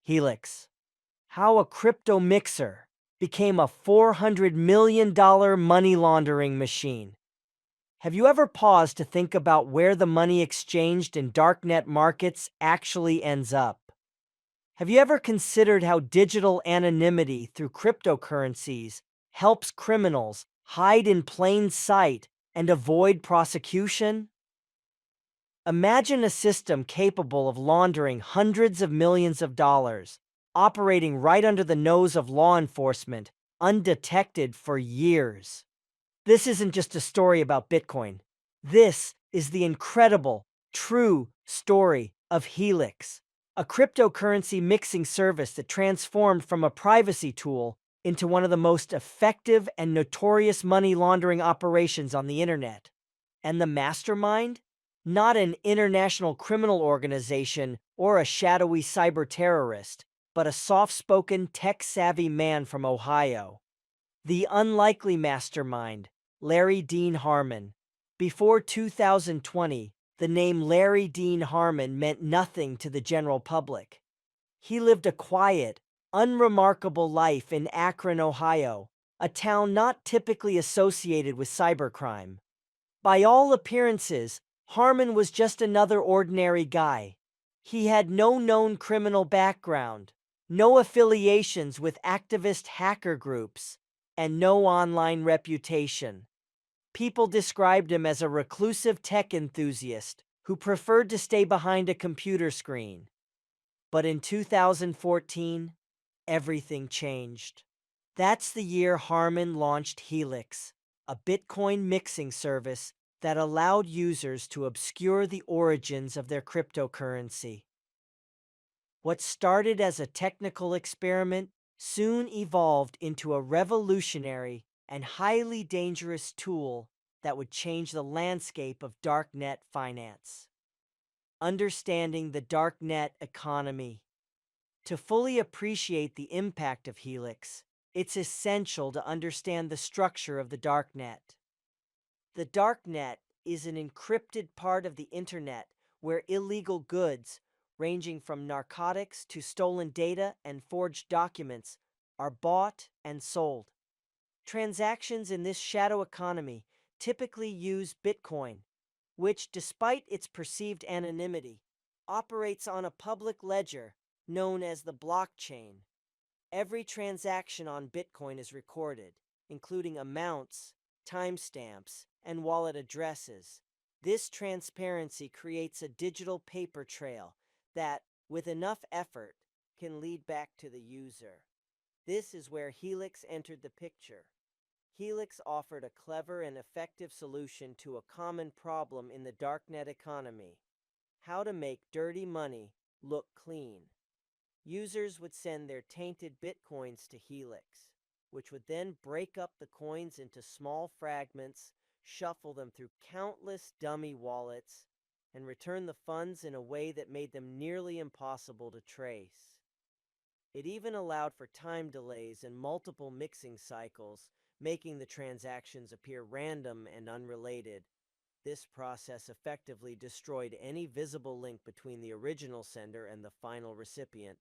Helix. How a crypto mixer became a $400 million money laundering machine. Have you ever paused to think about where the money exchanged in darknet markets actually ends up? Have you ever considered how digital anonymity through cryptocurrencies helps criminals hide in plain sight and avoid prosecution? Imagine a system capable of laundering hundreds of millions of dollars, operating right under the nose of law enforcement, undetected for years. This isn't just a story about Bitcoin. This is the incredible, true story of Helix, a cryptocurrency mixing service that transformed from a privacy tool into one of the most effective and notorious money laundering operations on the internet. And the mastermind? Not an international criminal organization or a shadowy cyber terrorist, but a soft-spoken, tech-savvy man from Ohio. The unlikely mastermind, Larry Dean Harmon. Before 2020, the name Larry Dean Harmon meant nothing to the general public. He lived a quiet, unremarkable life in Akron, Ohio, a town not typically associated with cybercrime. By all appearances, Harmon was just another ordinary guy. He had no known criminal background, no affiliations with activist hacker groups, and no online reputation. People described him as a reclusive tech enthusiast who preferred to stay behind a computer screen. But in 2014, everything changed. That's the year Harmon launched Helix, a Bitcoin mixing service that allowed users to obscure the origins of their cryptocurrency. What started as a technical experiment soon evolved into a revolutionary and highly dangerous tool that would change the landscape of darknet finance. Understanding the darknet economy. To fully appreciate the impact of Helix, it's essential to understand the structure of the darknet. The darknet is an encrypted part of the internet where illegal goods, ranging from narcotics to stolen data and forged documents, are bought and sold. Transactions in this shadow economy typically use Bitcoin, which, despite its perceived anonymity, operates on a public ledger known as the blockchain. Every transaction on Bitcoin is recorded, including amounts, timestamps, and wallet addresses. This transparency creates a digital paper trail that, with enough effort, can lead back to the user. This is where Helix entered the picture. Helix offered a clever and effective solution to a common problem in the darknet economy: how to make dirty money look clean. Users would send their tainted Bitcoins to Helix, which would then break up the coins into small fragments, shuffle them through countless dummy wallets, and return the funds in a way that made them nearly impossible to trace. It even allowed for time delays and multiple mixing cycles, making the transactions appear random and unrelated. This process effectively destroyed any visible link between the original sender and the final recipient,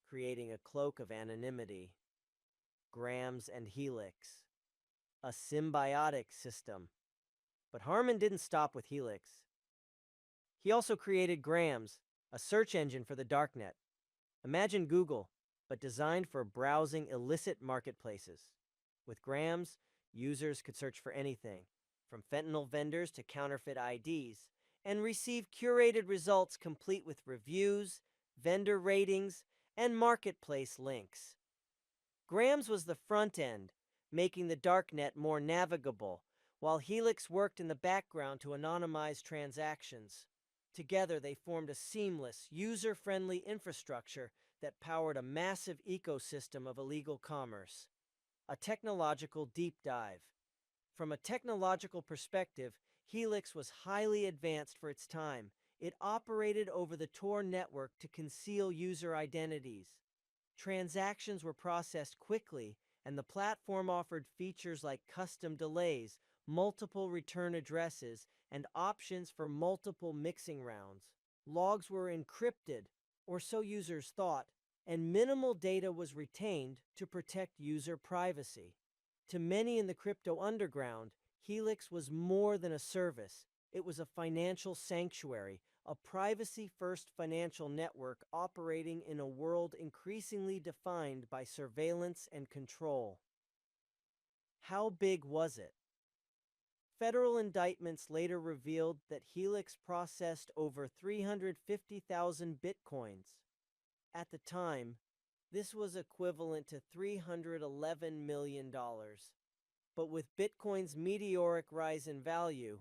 creating a cloak of anonymity. Grams and Helix, a symbiotic system. But Harmon didn't stop with Helix. He also created Grams, a search engine for the darknet. Imagine Google, but designed for browsing illicit marketplaces. With Grams, users could search for anything, from fentanyl vendors to counterfeit IDs, and receive curated results complete with reviews, vendor ratings, and marketplace links. Grams was the front end, making the darknet more navigable, while Helix worked in the background to anonymize transactions. Together, they formed a seamless, user-friendly infrastructure that powered a massive ecosystem of illegal commerce. A technological deep dive. From a technological perspective, Helix was highly advanced for its time. It operated over the Tor network to conceal user identities. Transactions were processed quickly, and the platform offered features like custom delays, multiple return addresses, and options for multiple mixing rounds. Logs were encrypted, or so users thought, and minimal data was retained to protect user privacy. To many in the crypto underground, Helix was more than a service. It was a financial sanctuary, a privacy-first financial network operating in a world increasingly defined by surveillance and control. How big was it? Federal indictments later revealed that Helix processed over 350,000 bitcoins. At the time, this was equivalent to $311 million. But with Bitcoin's meteoric rise in value,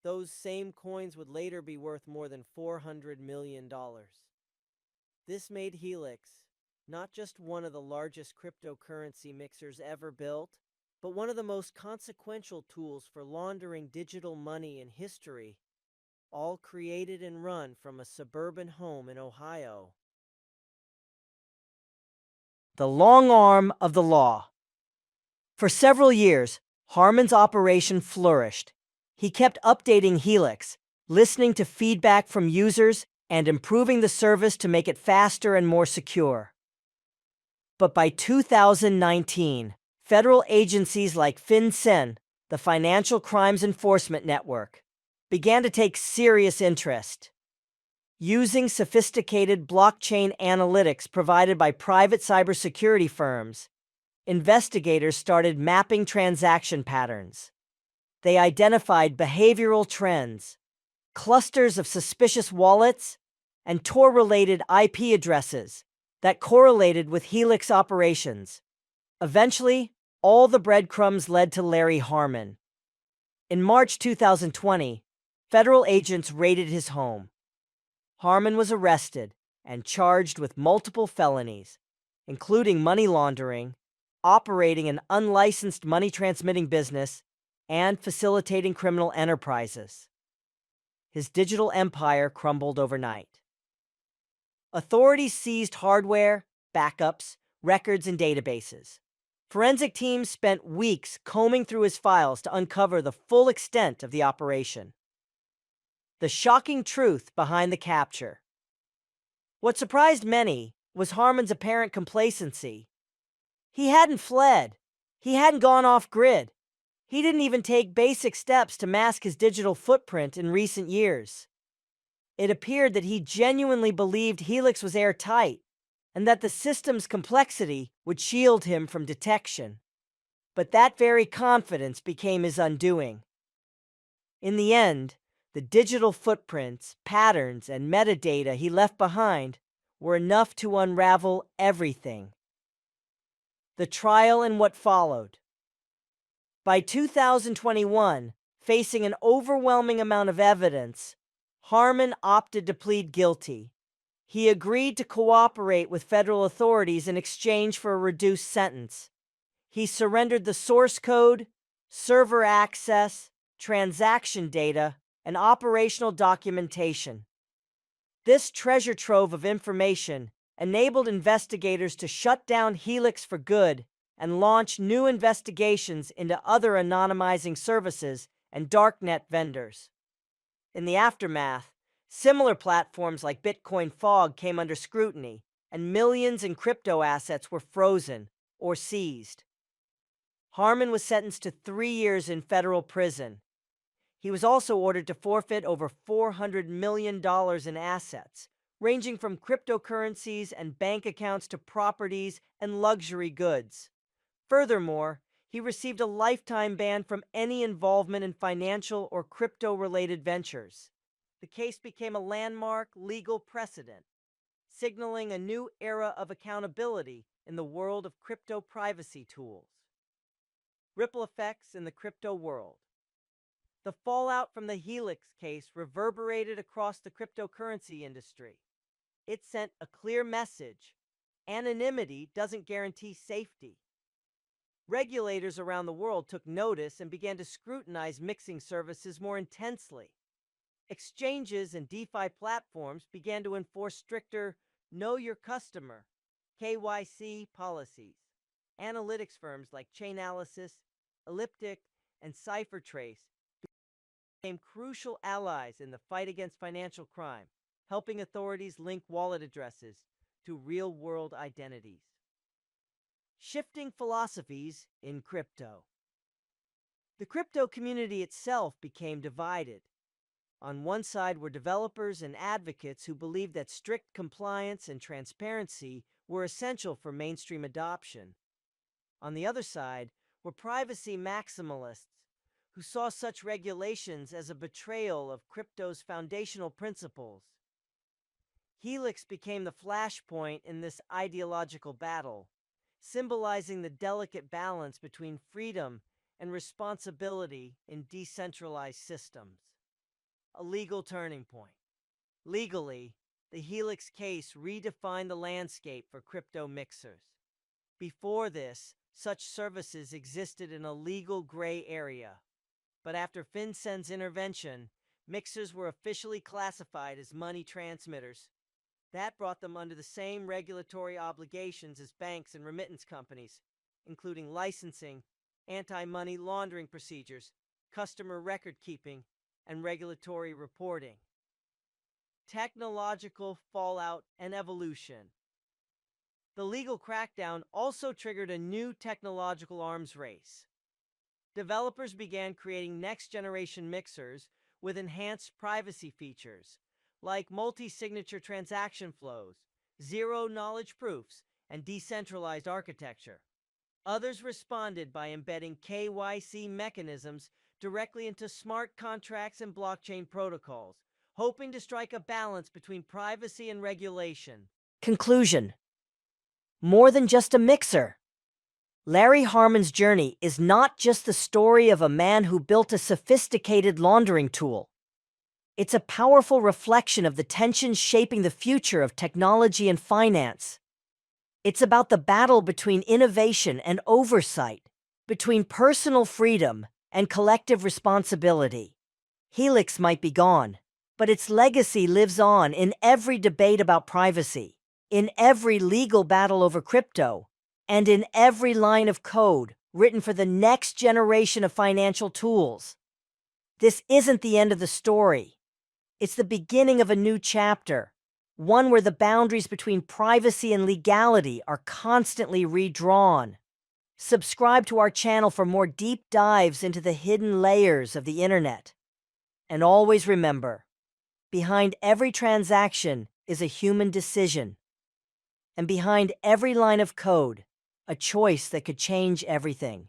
those same coins would later be worth more than $400 million. This made Helix not just one of the largest cryptocurrency mixers ever built, but one of the most consequential tools for laundering digital money in history, all created and run from a suburban home in Ohio. The long arm of the law. For several years, Harmon's operation flourished. He kept updating Helix, listening to feedback from users, and improving the service to make it faster and more secure. But by 2019, federal agencies like FinCEN, the Financial Crimes Enforcement Network, began to take serious interest. Using sophisticated blockchain analytics provided by private cybersecurity firms, investigators started mapping transaction patterns. They identified behavioral trends, clusters of suspicious wallets, and Tor-related IP addresses that correlated with Helix operations. Eventually, all the breadcrumbs led to Larry Harmon. In March 2020, federal agents raided his home. Harmon was arrested and charged with multiple felonies, including money laundering, operating an unlicensed money-transmitting business, and facilitating criminal enterprises. His digital empire crumbled overnight. Authorities seized hardware, backups, records, and databases. Forensic teams spent weeks combing through his files to uncover the full extent of the operation. The shocking truth behind the capture. What surprised many was Harmon's apparent complacency. He hadn't fled. He hadn't gone off-grid. He didn't even take basic steps to mask his digital footprint in recent years. It appeared that he genuinely believed Helix was airtight and that the system's complexity would shield him from detection. But that very confidence became his undoing. In the end, the digital footprints, patterns, and metadata he left behind were enough to unravel everything. The trial and what followed. By 2021, facing an overwhelming amount of evidence, Harmon opted to plead guilty. He agreed to cooperate with federal authorities in exchange for a reduced sentence. He surrendered the source code, server access, transaction data, and operational documentation. This treasure trove of information enabled investigators to shut down Helix for good and launch new investigations into other anonymizing services and darknet vendors. In the aftermath, similar platforms like Bitcoin Fog came under scrutiny, and millions in crypto assets were frozen or seized. Harmon was sentenced to 3 years in federal prison. He was also ordered to forfeit over $400 million in assets, ranging from cryptocurrencies and bank accounts to properties and luxury goods. Furthermore, he received a lifetime ban from any involvement in financial or crypto-related ventures. The case became a landmark legal precedent, signaling a new era of accountability in the world of crypto privacy tools. Ripple effects in the crypto world. The fallout from the Helix case reverberated across the cryptocurrency industry. It sent a clear message: anonymity doesn't guarantee safety. Regulators around the world took notice and began to scrutinize mixing services more intensely. Exchanges and DeFi platforms began to enforce stricter Know Your Customer (KYC) policies. Analytics firms like Chainalysis, Elliptic, and CipherTrace became crucial allies in the fight against financial crime, helping authorities link wallet addresses, to real-world identities. Shifting philosophies in crypto. The crypto community itself became divided. On one side were developers and advocates who believed that strict compliance and transparency were essential for mainstream adoption. On the other side were privacy maximalists who saw such regulations as a betrayal of crypto's foundational principles. Helix became the flashpoint in this ideological battle, symbolizing the delicate balance between freedom and responsibility in decentralized systems. A legal turning point. Legally, the Helix case redefined the landscape for crypto mixers. Before this, such services existed in a legal gray area. But after FinCEN's intervention, mixers were officially classified as money transmitters. That brought them under the same regulatory obligations as banks and remittance companies, including licensing, anti-money laundering procedures, customer record keeping, and regulatory reporting. Technological fallout and evolution. The legal crackdown also triggered a new technological arms race. Developers began creating next-generation mixers with enhanced privacy features, like multi-signature transaction flows, zero-knowledge proofs, and decentralized architecture. Others responded by embedding KYC mechanisms directly into smart contracts and blockchain protocols, hoping to strike a balance between privacy and regulation. Conclusion: more than just a mixer. Larry Harmon's journey is not just the story of a man who built a sophisticated laundering tool. It's a powerful reflection of the tensions shaping the future of technology and finance. It's about the battle between innovation and oversight, between personal freedom and collective responsibility. Helix might be gone, but its legacy lives on in every debate about privacy, in every legal battle over crypto, and in every line of code written for the next generation of financial tools. This isn't the end of the story. It's the beginning of a new chapter, one where the boundaries between privacy and legality are constantly redrawn. Subscribe to our channel for more deep dives into the hidden layers of the internet. And always remember, behind every transaction is a human decision. And behind every line of code, a choice that could change everything.